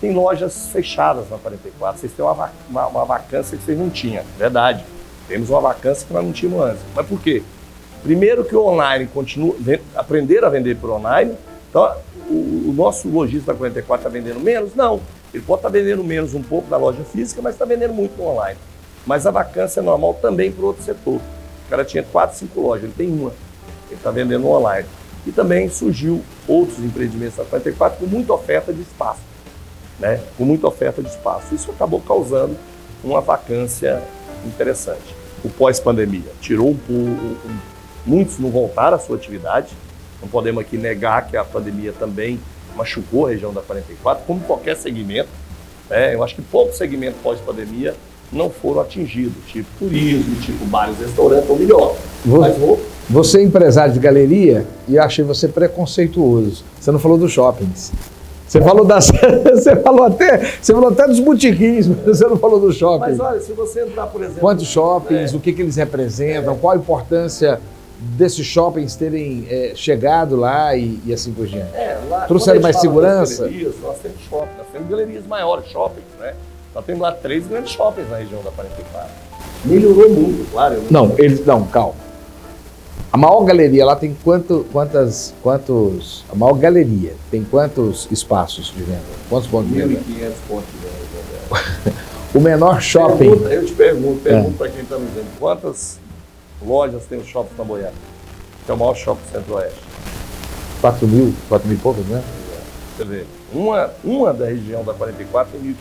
tem lojas fechadas na 44, vocês têm uma vacância que vocês não tinham. Verdade, temos uma vacância que nós não tínhamos antes. Mas por quê? Primeiro que o online continua, aprenderam a vender por online, então o nosso lojista da 44 está vendendo menos? Não, ele pode estar vendendo menos um pouco na loja física, mas está vendendo muito no online. Mas a vacância é normal também para o outro setor. O cara tinha 4, 5 lojas, ele tem uma, ele está vendendo online. E também surgiu outros empreendimentos da 44 com muita oferta de espaço, né? Com muita oferta de espaço. Isso acabou causando uma vacância interessante. O pós-pandemia tirou muitos não voltaram à sua atividade. Não podemos aqui negar que a pandemia também machucou a região da 44, como qualquer segmento. Né? Eu acho que poucos segmentos pós-pandemia não foram atingidos, tipo turismo, tipo bares, restaurantes, ou melhor. Você é empresário de galeria e eu achei você preconceituoso. Você não falou dos shoppings. Você falou você falou até dos botiquins, mas você não falou do shopping. Mas olha, se você entrar, por exemplo... Quantos shoppings, o que eles representam, qual a importância desses shoppings terem chegado lá e assim por diante? Lá, trouxeram mais segurança? Nós temos shopping, nós temos galerias maiores, shoppings, né? Nós temos lá 3 grandes shoppings na região da 44. Melhorou muito, claro. Não, calma. A maior galeria lá tem quantos... A maior galeria tem quantos espaços de venda? Quantos pontos de venda? 1.500 pontos de venda. O menor shopping... Eu te pergunto para quem está nos vendo, quantas lojas tem o Shopping Flamboyant? Que é o maior shopping do Centro-Oeste. 4 mil e poucos, né? Quer dizer, uma da região da 44 tem 1.500.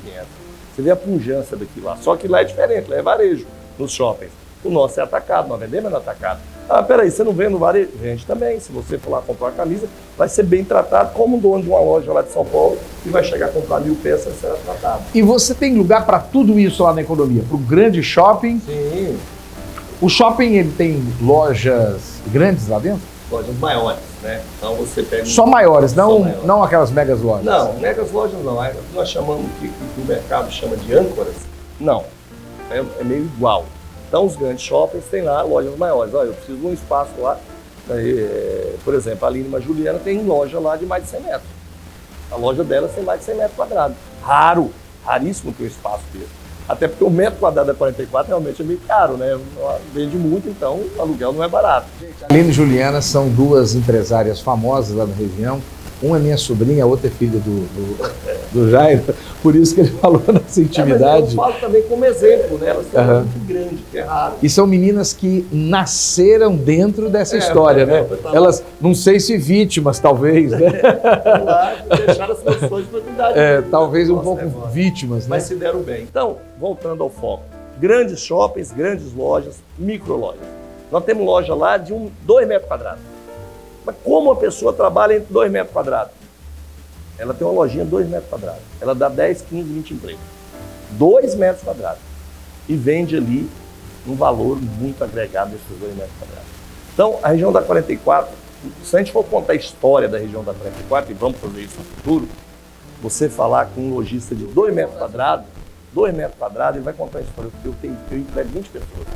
Você vê a pujança daqui lá. Só que lá é diferente, lá é varejo, nos shoppings. O nosso é atacado, nós vendemos no atacado. Ah, peraí, você não vende no varejo? Vende também. Se você for lá comprar uma camisa, vai ser bem tratado como um dono de uma loja lá de São Paulo e vai chegar a comprar 1000 peças e será tratado. E você tem lugar para tudo isso lá na economia? Para o grande shopping? Sim. O shopping, ele tem lojas grandes lá dentro? Lojas maiores, né? Então você pega... Só maiores, não, Só maiores. não aquelas megas lojas? Não, megas lojas não. Nós chamamos que o mercado chama de âncoras. Não. É meio igual. Então, os grandes shoppings têm lá lojas maiores. Olha, eu preciso de um espaço lá. Por exemplo, a Lima Juliana tem loja lá de mais de 100 metros. A loja dela tem mais de 100 metros quadrados. Raríssimo ter um espaço desse. Até porque o metro quadrado da 44 realmente é meio caro, né? Vende muito, então o aluguel não é barato. A Lima e Juliana são duas empresárias famosas lá na região. Uma é minha sobrinha, a outra é filha do Jairo. Por isso que ele falou nessa intimidade. Mas eu falo também como exemplo, né? Elas são muito grandes, que é raro. E são meninas que nasceram dentro dessa história, né? Elas, não sei se vítimas, talvez, né? Deixaram as condições de oportunidade. Talvez um pouco vítimas, né? Mas se deram bem. Então, voltando ao foco. Grandes shoppings, grandes lojas, micro lojas. Nós temos loja lá de 2 metros quadrados. Mas como a pessoa trabalha entre 2 metros quadrados? Ela tem uma lojinha de 2 metros quadrados. Ela dá 10, 15, 20 empregos. 2 metros quadrados. E vende ali um valor muito agregado nesses 2 metros quadrados. Então, a região da 44, se a gente for contar a história da região da 44, e vamos fazer isso no futuro, você falar com um lojista de 2 metros quadrados, ele vai contar a história. Eu emprego 20 pessoas.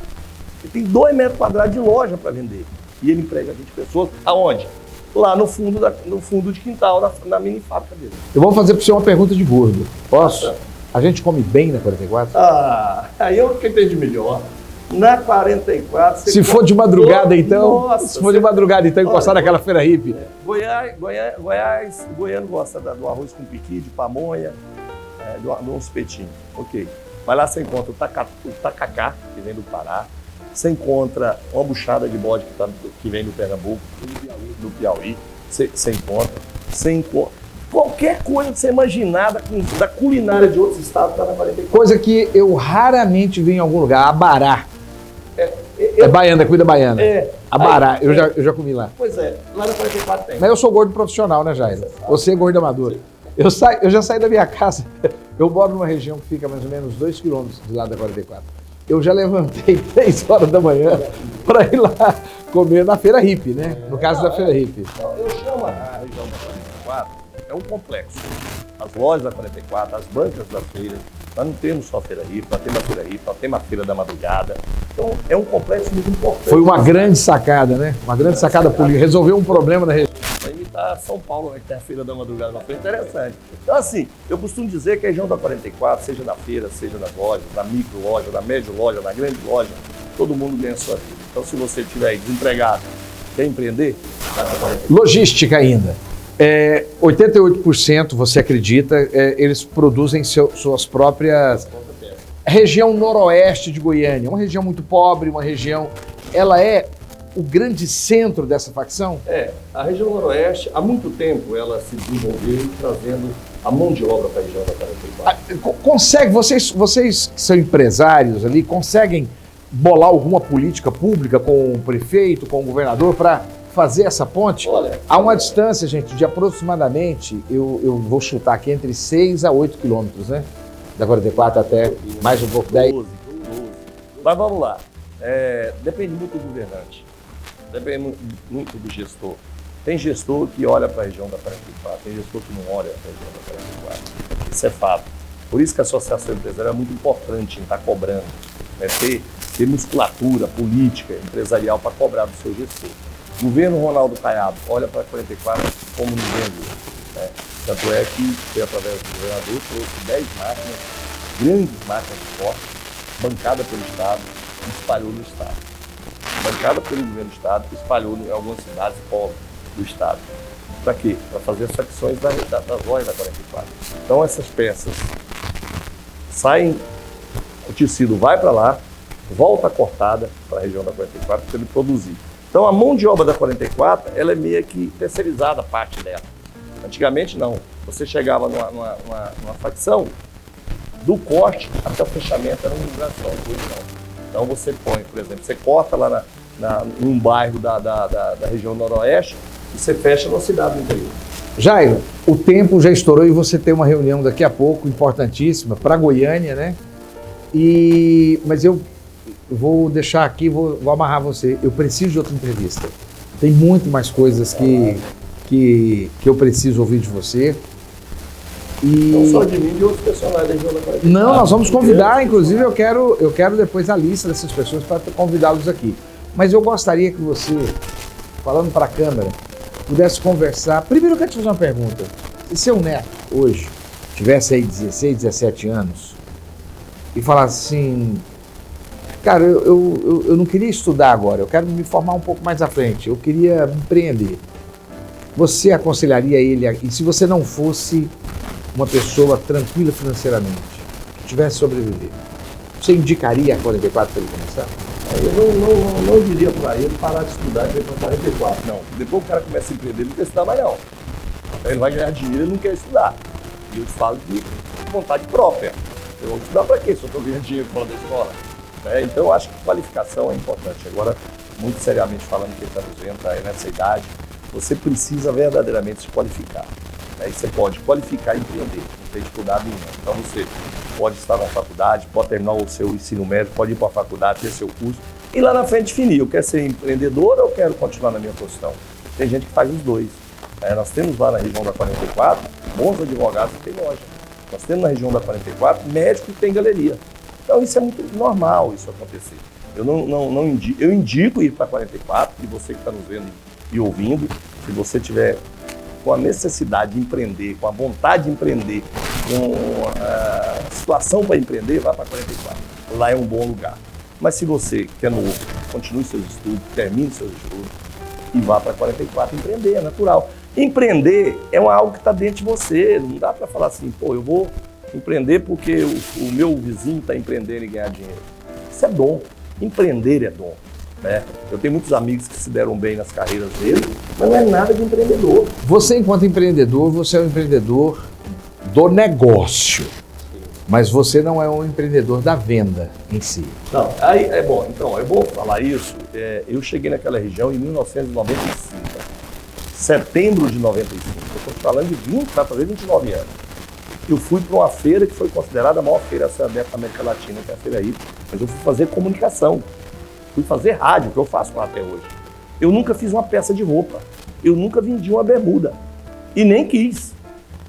Ele tem 2 metros quadrados de loja para vender. E ele emprega 20 pessoas. Aonde? Lá no fundo de quintal, na mini fábrica dele. Eu vou fazer para você uma pergunta de gordo. Posso? A gente come bem na 44? Aí eu que entendi melhor. Na 44... Se for de madrugada, então... Nossa, se for de madrugada, então, encostar naquela feira hippie. Goiano gosta do arroz com piqui, de pamonha, de um espetinho. Ok. Mas lá você encontra o tacacá, que vem do Pará. Você encontra uma buchada de bode que vem do Pernambuco, do Piauí. Você encontra. Qualquer coisa que você imaginar da culinária de outros estados está na 44. Coisa que eu raramente vi em algum lugar. Abará. É baiana, cuida baiana. Abará, eu já comi lá. Pois é, lá na 44 tem. Mas eu sou gordo profissional, né, Jairo? Você é gordo amador. Eu já saí da minha casa. Eu moro numa região que fica mais ou menos 2 quilômetros do lado da 44. Eu já levantei 3 horas da manhã para ir lá comer na feira hippie, né? No caso da feira hippie. Eu chamo a região da 44, é um complexo. As lojas da 44, as bancas das feiras, nós não temos só a feira hippie, nós temos a feira hippie, nós temos a feira da madrugada. Então é um complexo muito importante. Foi uma grande sacada, né? Uma grande sacada política. Resolveu um problema na região. Vai imitar São Paulo, né, que tem a feira da madrugada, uma feira interessante. Então assim, eu costumo dizer que a região da 44, seja na feira, seja nas lojas, na micro loja, na médio loja, na grande loja, todo mundo ganha a sua vida. Então se você estiver aí desempregado, quer empreender, vai na 44. Logística ainda. 88%, você acredita, eles produzem suas próprias... Região noroeste de Goiânia, uma região muito pobre, uma região... Ela é o grande centro dessa facção? A região noroeste, há muito tempo, ela se desenvolveu trazendo a mão de obra para a região da 44. Consegue, vocês que são empresários ali, conseguem bolar alguma política pública com o prefeito, com o governador, para fazer essa ponte? Olha, há uma distância, gente, de aproximadamente, eu vou chutar aqui, entre 6 a 8 quilômetros, né? Da 44 até mais um pouco, 10. 12. Mas vamos lá. Depende muito do governante. Depende muito do gestor. Tem gestor que olha para a região da 44, tem gestor que não olha para a região da 44. Isso é fato. Por isso que a associação empresarial é muito importante em estar cobrando, né? Ter musculatura política, empresarial para cobrar do seu gestor. O governo Ronaldo Caiado olha para a 44 como ninguém viu, né? Tanto é que foi através do governador, trouxe 10 máquinas, grandes máquinas de porte, bancada pelo Estado, e espalhou no Estado. Bancada pelo governo do Estado, espalhou em algumas cidades pobres do Estado. Para quê? Para fazer as facções das lojas da 44. Então essas peças saem, o tecido vai para lá, volta cortada para a região da 44 para ele produzir. Então a mão de obra da 44, ela é meio que terceirizada, a parte dela. Antigamente não, você chegava numa facção, do corte até o fechamento era uma migração, hoje não. Então você põe, por exemplo, você corta lá num bairro da região noroeste e você fecha numa cidade do interior. Jairo, o tempo já estourou e você tem uma reunião daqui a pouco, importantíssima, para Goiânia, né? Mas eu vou deixar aqui, vou amarrar você. Eu preciso de outra entrevista. Tem muito mais coisas que eu preciso ouvir de você. Não só de mim, de outros personagens da região da 44. Não, nós vamos convidar, inclusive eu quero depois a lista dessas pessoas para convidá-los aqui. Mas eu gostaria que você, falando para a câmera, pudesse conversar. Primeiro eu quero te fazer uma pergunta. Se seu neto hoje tivesse aí 16, 17 anos e falasse assim, cara, eu não queria estudar agora, eu quero me formar um pouco mais à frente, eu queria empreender. Você aconselharia ele, e se você não fosse uma pessoa tranquila financeiramente, que tivesse sobreviver, você indicaria a 44 para ele começar? Eu não diria para ele parar de estudar e ir para 44, não. Depois o cara começa a empreender, ele não quer estudar mais não. Ele vai ganhar dinheiro, ele não quer estudar. E eu te falo de vontade própria. Eu vou estudar para quê se eu estou ganhando dinheiro fora da escola? Então eu acho que qualificação é importante. Agora, muito seriamente falando, que ele está nos vendo, aí nessa idade, você precisa verdadeiramente se qualificar. E você pode qualificar e empreender, não tem dificuldade nenhuma. Então você pode estar na faculdade, pode terminar o seu ensino médio, pode ir para a faculdade, ter seu curso, e lá na frente definir, eu quero ser empreendedor ou eu quero continuar na minha profissão? Tem gente que faz os dois. Nós temos lá na região da 44, bons advogados que têm loja. Nós temos na região da 44, médico que tem galeria. Então isso é muito normal, isso acontecer. Eu indico ir para a 44, e você que está nos vendo e ouvindo, se você tiver com a necessidade de empreender, com a vontade de empreender, com a situação para empreender, vá para 44. Lá é um bom lugar. Mas se você quer novo, continue seus estudos, termine seus estudos e vá para 44 empreender, é natural. Empreender é algo que está dentro de você, não dá para falar assim, pô, eu vou empreender porque o meu vizinho está empreendendo e ganhar dinheiro. Isso é dom, empreender é dom. Eu tenho muitos amigos que se deram bem nas carreiras deles, mas não é nada de empreendedor. Você, enquanto empreendedor, você é um empreendedor do negócio, mas você não é um empreendedor da venda em si. Não, aí é bom. Então, é bom falar isso. Eu cheguei naquela região em 1995, setembro de 95. Eu estou falando de 20, vai fazer 29 anos. Eu fui para uma feira que foi considerada a maior feira aberta da América Latina, que é a Feira Hípica, mas eu fui fazer comunicação. Fui fazer rádio, que eu faço lá até hoje. Eu nunca fiz uma peça de roupa. Eu nunca vendi uma bermuda. E nem quis.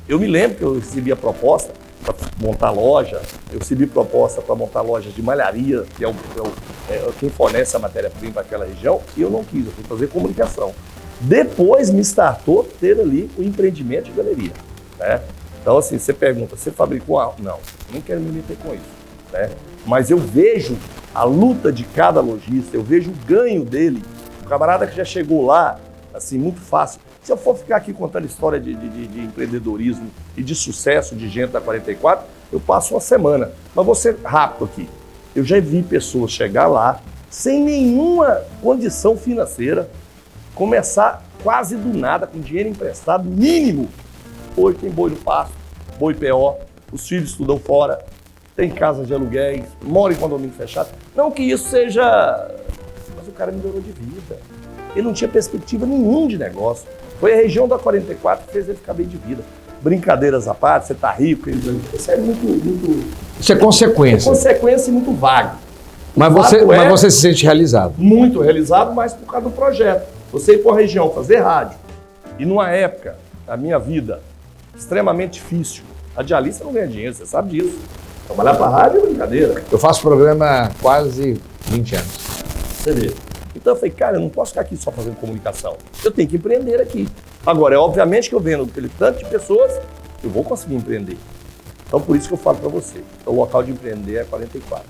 Eu me lembro que eu recebi a proposta para montar loja. Eu recebi proposta para montar loja de malharia, que é quem fornece a matéria-prima para aquela região. E eu não quis, eu fui fazer comunicação. Depois me startou ter ali o empreendimento de galeria. Então, assim, você pergunta, você fabricou algo? Não, não quero me meter com isso. Mas eu vejo a luta de cada lojista, eu vejo o ganho dele. O camarada que já chegou lá, assim, muito fácil. Se eu for ficar aqui contando história de empreendedorismo e de sucesso de gente da 44, eu passo uma semana. Mas vou ser rápido aqui. Eu já vi pessoas chegar lá sem nenhuma condição financeira, começar quase do nada, com dinheiro emprestado mínimo. Hoje tem boi no pasto, boi PO, os filhos estudam fora, tem casas de aluguéis, mora em condomínio fechado. Não que isso seja... Mas o cara melhorou de vida. Ele não tinha perspectiva nenhuma de negócio. Foi a região da 44 que fez ele ficar bem de vida. Brincadeiras à parte, você tá rico, isso é muito... Isso é consequência. É consequência e muito vago. Mas você se sente realizado? Muito realizado, mas por causa do projeto. Você ir para uma região fazer rádio, e numa época da minha vida extremamente difícil, radialista não ganha dinheiro, você sabe disso. Trabalhar para a rádio é brincadeira. Eu faço programa há quase 20 anos. Você vê. Então eu falei, cara, eu não posso ficar aqui só fazendo comunicação. Eu tenho que empreender aqui. Agora, é obviamente que eu vendo aquele tanto de pessoas, eu vou conseguir empreender. Então por isso que eu falo para você, o local de empreender é 44.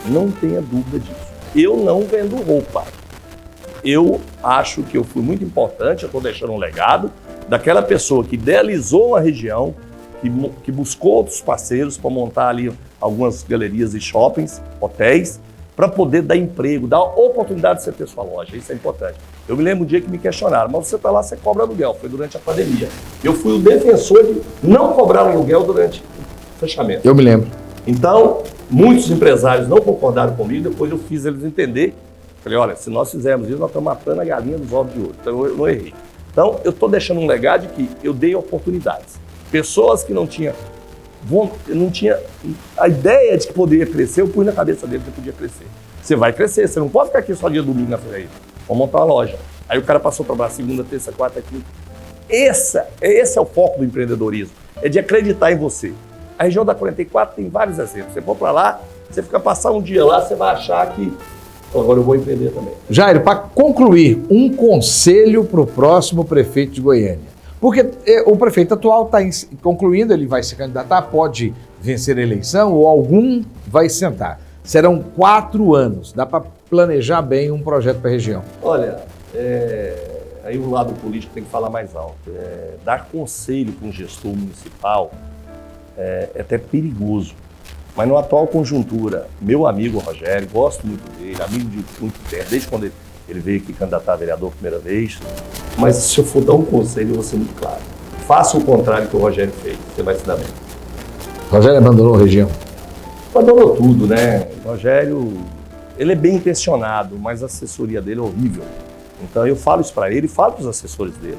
Não tenha dúvida disso. Eu não vendo roupa. Eu acho que eu fui muito importante, eu estou deixando um legado daquela pessoa que idealizou uma região, que buscou outros parceiros para montar ali algumas galerias e shoppings, hotéis, para poder dar emprego, dar oportunidade de você ter sua loja. Isso é importante. Eu me lembro um dia que me questionaram, mas você está lá, você cobra aluguel. Foi durante a pandemia. Eu fui o defensor de não cobrar aluguel durante o fechamento. Eu me lembro. Então, muitos empresários não concordaram comigo, depois eu fiz eles entender Falei, olha, se nós fizermos isso, nós estamos matando a galinha dos ovos de ouro. Então eu não errei. Então eu estou deixando um legado de que eu dei oportunidades. Pessoas que não tinham a ideia de que poderia crescer, eu pus na cabeça dele que podia crescer. Você vai crescer, você não pode ficar aqui só dia domingo na feira. Vamos montar uma loja. Aí o cara passou a trabalhar segunda, terça, quarta, quinta. Esse é o foco do empreendedorismo, é de acreditar em você. A região da 44 tem vários exemplos. Você for para lá, você fica passar um dia lá, você vai achar que agora eu vou empreender também. Jairo, para concluir, um conselho para o próximo prefeito de Goiânia. Porque o prefeito atual está concluindo, ele vai se candidatar, pode vencer a eleição ou algum vai sentar. Serão 4 anos, dá para planejar bem um projeto para a região. Olha, aí o lado político tem que falar mais alto. Dar conselho para um gestor municipal é até perigoso. Mas na atual conjuntura, meu amigo Rogério, gosto muito dele, amigo de muito tempo, desde quando ele veio aqui candidatar a vereador a primeira vez. Mas se eu for dar um conselho, eu vou ser muito claro. Faça o contrário que o Rogério fez, você vai se dar bem. Rogério abandonou a região? Abandonou tudo, né? O Rogério, ele é bem intencionado, mas a assessoria dele é horrível. Então eu falo isso para ele e falo para os assessores dele.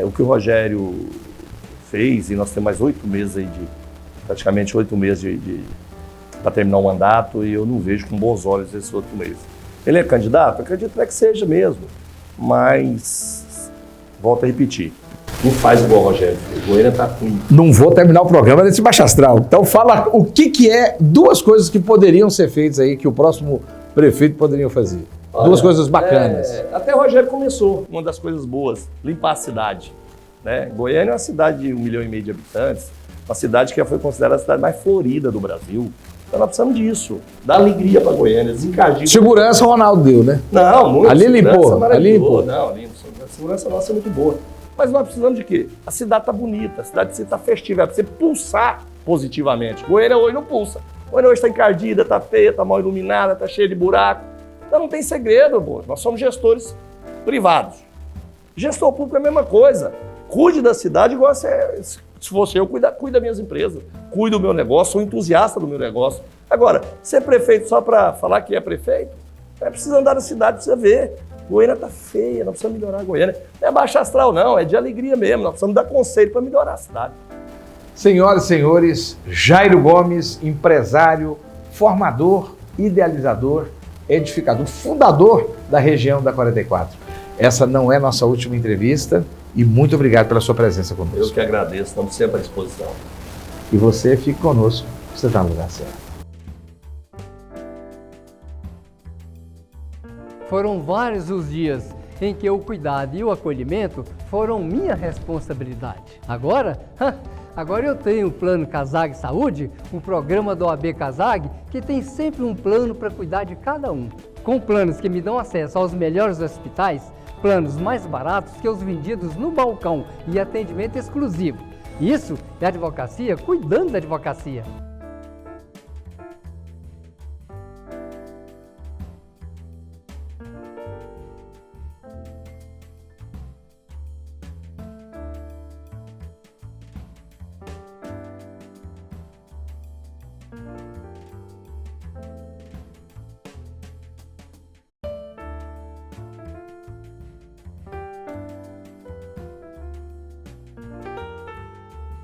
O que o Rogério fez, e nós temos mais 8 meses aí praticamente 8 meses para terminar o mandato, e eu não vejo com bons olhos esses 8 meses. Ele é candidato? Acredito que seja mesmo, mas volto a repetir, não faz igual o Rogério, o Goiânia está ruim. Não vou terminar o programa nesse Baixa Astral, então fala o que é 2 coisas que poderiam ser feitas aí, que o próximo prefeito poderia fazer. Olha, 2 coisas bacanas. Até o Rogério começou, uma das coisas boas, limpar a cidade. Né? Goiânia é uma cidade de 1,5 milhão de habitantes, uma cidade que já foi considerada a cidade mais florida do Brasil. Então nós precisamos disso, dar alegria para Goiânia, desencardir. Segurança o Ronaldo deu, né? Não, muito. Ali limpou, ali limpou. Não, a segurança nossa é muito boa. Mas nós precisamos de quê? A cidade está bonita, a cidade está festiva, é para você pulsar positivamente. Goiânia hoje não pulsa. Goiânia hoje está encardida, está feia, está mal iluminada, está cheia de buraco. Então não tem segredo, pô. Nós somos gestores privados. Gestor público é a mesma coisa. Cuide da cidade igual se fosse eu, cuido das minhas empresas, cuido do meu negócio, sou entusiasta do meu negócio. Agora, ser prefeito só para falar que é prefeito, precisa andar na cidade para você ver. Goiânia está feia, nós precisamos melhorar a Goiânia. Não é Baixa Astral não, é de alegria mesmo, nós precisamos dar conselho para melhorar a cidade. Senhoras e senhores, Jairo Gomes, empresário, formador, idealizador, edificador, fundador da região da 44. Essa não é nossa última entrevista. E muito obrigado pela sua presença conosco. Eu que agradeço, estamos sempre à disposição. E você fique conosco, você está no lugar certo. Foram vários os dias em que o cuidado e o acolhimento foram minha responsabilidade. Agora eu tenho o Plano Casag Saúde, um programa do OAB Casag que tem sempre um plano para cuidar de cada um. Com planos que me dão acesso aos melhores hospitais, planos mais baratos que os vendidos no balcão e atendimento exclusivo. Isso é advocacia cuidando da advocacia.